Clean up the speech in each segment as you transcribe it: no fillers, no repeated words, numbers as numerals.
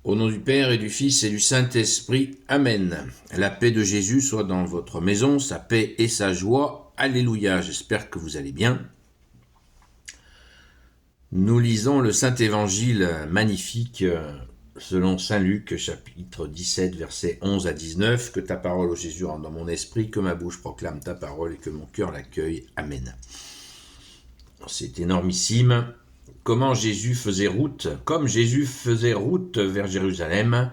Au nom du Père et du Fils et du Saint-Esprit. Amen. La paix de Jésus soit dans votre maison, sa paix et sa joie. Alléluia. J'espère que vous allez bien. Nous lisons le Saint-Évangile magnifique selon Saint Luc, chapitre 17, versets 11 à 19. Que ta parole, ô Jésus, rentre dans mon esprit, que ma bouche proclame ta parole et que mon cœur l'accueille. Amen. C'est énormissime. Comme Jésus faisait route vers Jérusalem,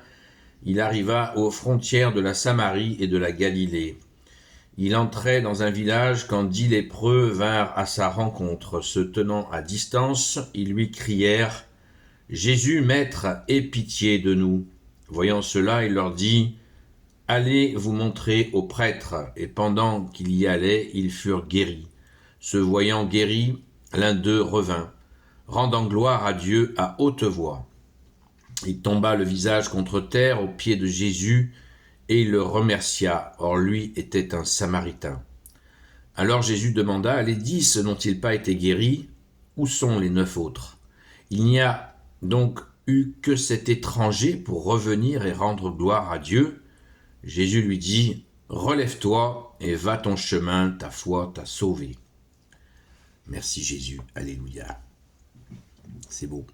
il arriva aux frontières de la Samarie et de la Galilée. Il entrait dans un village quand 10 lépreux vinrent à sa rencontre. Se tenant à distance, ils lui crièrent « Jésus, Maître, aie pitié de nous !» Voyant cela, il leur dit « Allez vous montrer aux prêtres !» Et pendant qu'il y allait, ils furent guéris. Se voyant guéris, l'un d'eux revint, rendant gloire à Dieu à haute voix. Il tomba le visage contre terre aux pieds de Jésus et il le remercia. Or lui était un Samaritain. Alors Jésus demanda, les 10 n'ont-ils pas été guéris? Où sont les 9 autres? Il n'y a donc eu que cet étranger pour revenir et rendre gloire à Dieu. Jésus lui dit, relève-toi et va ton chemin, ta foi t'a sauvé. Merci Jésus, alléluia. C'est beau,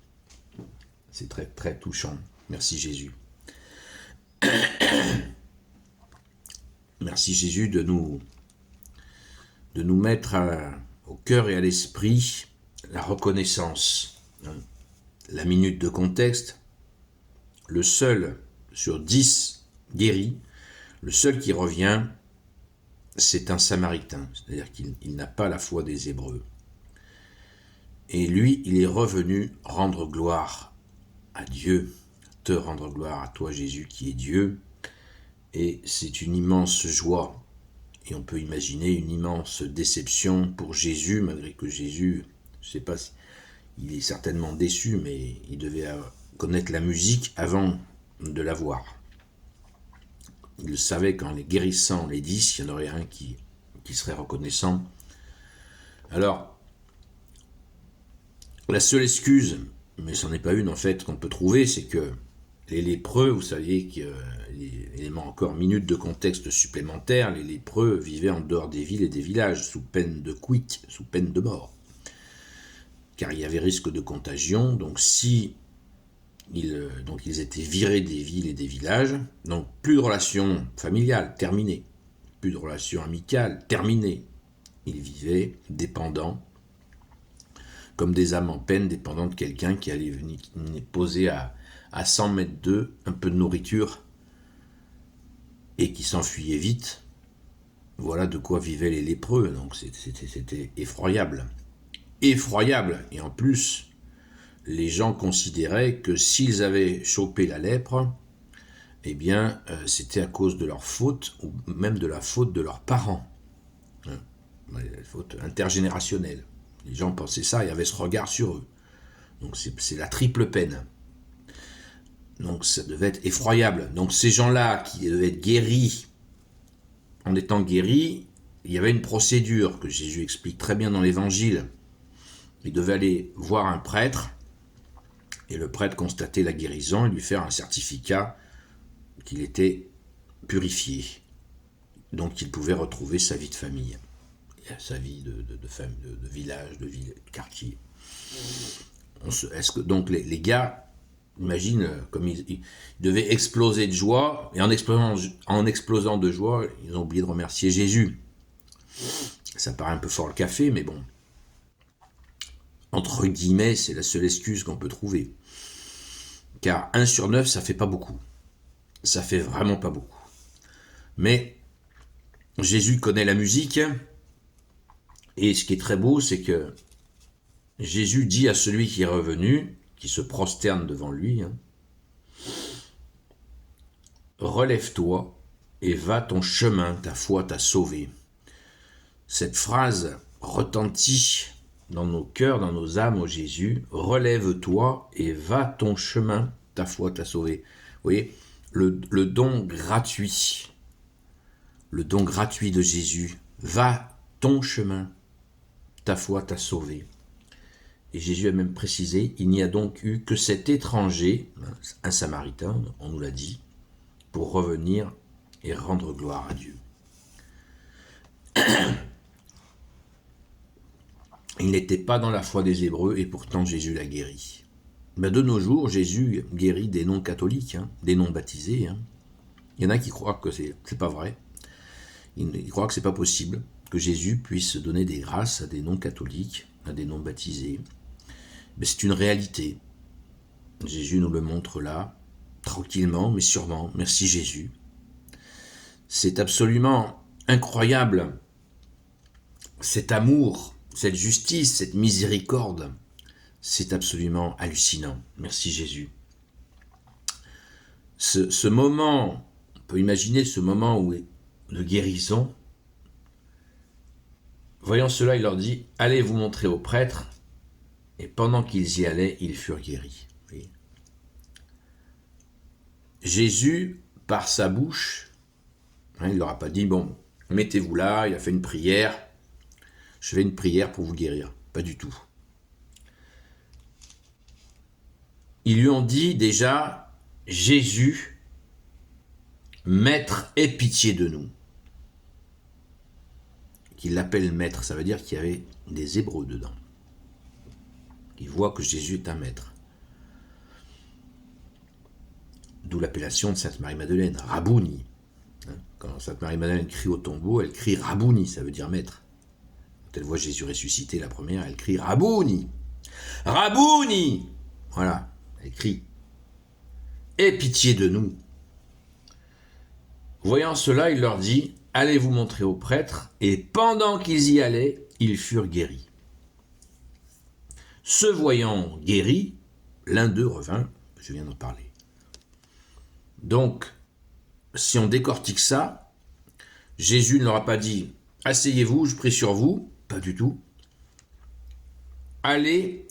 c'est très très touchant. Merci Jésus. Merci Jésus de nous mettre au cœur et à l'esprit la reconnaissance. La minute de contexte, le seul sur 10 guéris, le seul qui revient, c'est un Samaritain, c'est-à-dire qu'il n'a pas la foi des Hébreux. Et lui, il est revenu rendre gloire à Dieu, te rendre gloire à toi Jésus qui est Dieu. Et c'est une immense joie. Et on peut imaginer une immense déception pour Jésus, malgré que Jésus, je ne sais pas si il est certainement déçu, mais il devait connaître la musique avant de la voir. Il le savait qu'en les guérissant les 10, il y en aurait un qui serait reconnaissant. Alors, la seule excuse, mais ce n'en est pas une en fait, qu'on peut trouver, c'est que les lépreux, vous saviez que l'élément encore minute de contexte supplémentaire, les lépreux vivaient en dehors des villes et des villages, sous peine de quic, sous peine de mort. Car il y avait risque de contagion, donc ils étaient virés des villes et des villages, donc plus de relations familiales, terminées, plus de relations amicales, terminées. Ils vivaient dépendants, comme des âmes en peine, dépendants de quelqu'un qui allait venir poser à 100 mètres d'eux un peu de nourriture et qui s'enfuyait vite. Voilà de quoi vivaient les lépreux, donc c'était effroyable. Effroyable, et en plus, les gens considéraient que s'ils avaient chopé la lèpre, eh bien, c'était à cause de leur faute, ou même de la faute de leurs parents. La faute intergénérationnelle. Les gens pensaient ça et avaient ce regard sur eux. Donc c'est la triple peine. Donc ça devait être effroyable. Donc ces gens-là qui devaient être guéris, en étant guéris, il y avait une procédure que Jésus explique très bien dans l'Évangile. Il devait aller voir un prêtre, et le prêtre constatait la guérison et lui faire un certificat qu'il était purifié. Donc il pouvait retrouver sa vie de famille, sa vie de village, de ville, de quartier. Donc les gars, imagine, comme ils devaient exploser de joie, et en explosant de joie, ils ont oublié de remercier Jésus. Ça paraît un peu fort le café, mais bon, entre guillemets, c'est la seule excuse qu'on peut trouver. Car 1 sur 9, ça fait pas beaucoup. Ça fait vraiment pas beaucoup. Mais Jésus connaît la musique, et ce qui est très beau, c'est que Jésus dit à celui qui est revenu, qui se prosterne devant lui, relève-toi et va ton chemin, ta foi t'a sauvé. Cette phrase retentit dans nos cœurs, dans nos âmes, ô Jésus, relève-toi et va ton chemin, ta foi t'a sauvé. Vous voyez, le don gratuit de Jésus, va ton chemin, ta foi t'a sauvé. Et Jésus a même précisé, il n'y a donc eu que cet étranger, un Samaritain, on nous l'a dit, pour revenir et rendre gloire à Dieu. Il n'était pas dans la foi des Hébreux et pourtant Jésus l'a guéri. De nos jours, Jésus guérit des non-catholiques, des non-baptisés. Il y en a qui croient que c'est pas vrai. Ils croient que c'est pas possible que Jésus puisse donner des grâces à des non-catholiques, à des non-baptisés. Mais c'est une réalité. Jésus nous le montre là, tranquillement, mais sûrement. Merci Jésus. C'est absolument incroyable, cet amour, cette justice, cette miséricorde. C'est absolument hallucinant. Merci Jésus. Ce moment, on peut imaginer ce moment de guérison. Voyant cela, il leur dit, allez vous montrer aux prêtres. Et pendant qu'ils y allaient, ils furent guéris. Oui. Jésus, par sa bouche, il ne leur a pas dit, bon, mettez-vous là, il a fait une prière, je fais une prière pour vous guérir. Pas du tout. Ils lui ont dit déjà, Jésus, Maître, aie pitié de nous. Qu'il l'appelle Maître, ça veut dire qu'il y avait des Hébreux dedans. Ils voient que Jésus est un Maître. D'où l'appellation de Sainte Marie-Madeleine, Rabouni. Quand Sainte Marie-Madeleine crie au tombeau, elle crie Rabouni, ça veut dire Maître. Quand elle voit Jésus ressuscité, la première, elle crie Rabouni. Rabouni. Voilà, elle crie. Aie pitié de nous. Voyant cela, il leur dit, allez vous montrer aux prêtres, et pendant qu'ils y allaient, ils furent guéris. Se voyant guéris, l'un d'eux revint, je viens d'en parler. Donc, si on décortique ça, Jésus ne leur a pas dit, asseyez-vous, je prie sur vous, pas du tout. Allez,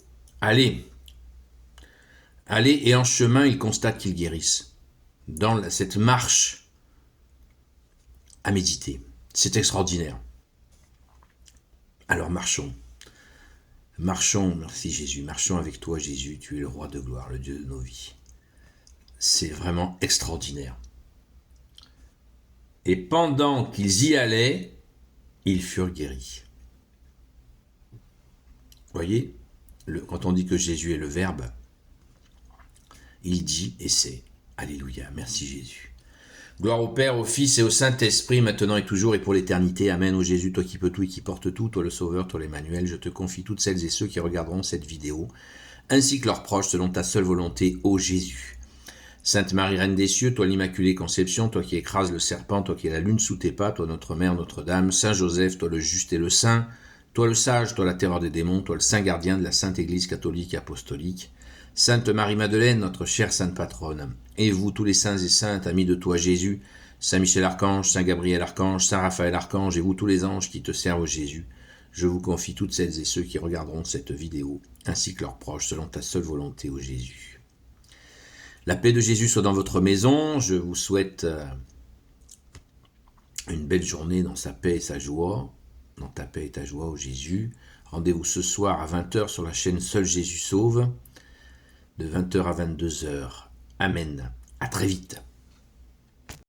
et en chemin, ils constatent qu'ils guérissent. Dans cette marche à méditer. C'est extraordinaire. Alors marchons. Marchons, merci Jésus. Marchons avec toi Jésus, tu es le roi de gloire, le Dieu de nos vies. C'est vraiment extraordinaire. Et pendant qu'ils y allaient, ils furent guéris. Voyez, quand on dit que Jésus est le Verbe, il dit et c'est. Alléluia, merci Jésus. Gloire au Père, au Fils et au Saint-Esprit, maintenant et toujours et pour l'éternité. Amen. Ô Jésus, toi qui peux tout et qui porte tout, toi le Sauveur, toi l'Emmanuel, je te confie toutes celles et ceux qui regarderont cette vidéo, ainsi que leurs proches, selon ta seule volonté, ô Jésus. Sainte Marie, Reine des cieux, toi l'Immaculée Conception, toi qui écrases le serpent, toi qui es la lune sous tes pas, toi notre Mère, Notre-Dame, Saint Joseph, toi le juste et le saint, toi le sage, toi la terreur des démons, toi le saint gardien de la Sainte Église catholique et apostolique, Sainte Marie-Madeleine, notre chère Sainte Patronne, et vous tous les saints et saintes, amis de toi Jésus, Saint Michel Archange, Saint Gabriel Archange, Saint Raphaël Archange, et vous tous les anges qui te servent Jésus, je vous confie toutes celles et ceux qui regarderont cette vidéo, ainsi que leurs proches, selon ta seule volonté, ô Jésus. La paix de Jésus soit dans votre maison, je vous souhaite une belle journée dans sa paix et sa joie, dans ta paix et ta joie, ô Jésus. Rendez-vous ce soir à 20h sur la chaîne Seul Jésus Sauve, de 20h à 22h. Amen. À très vite.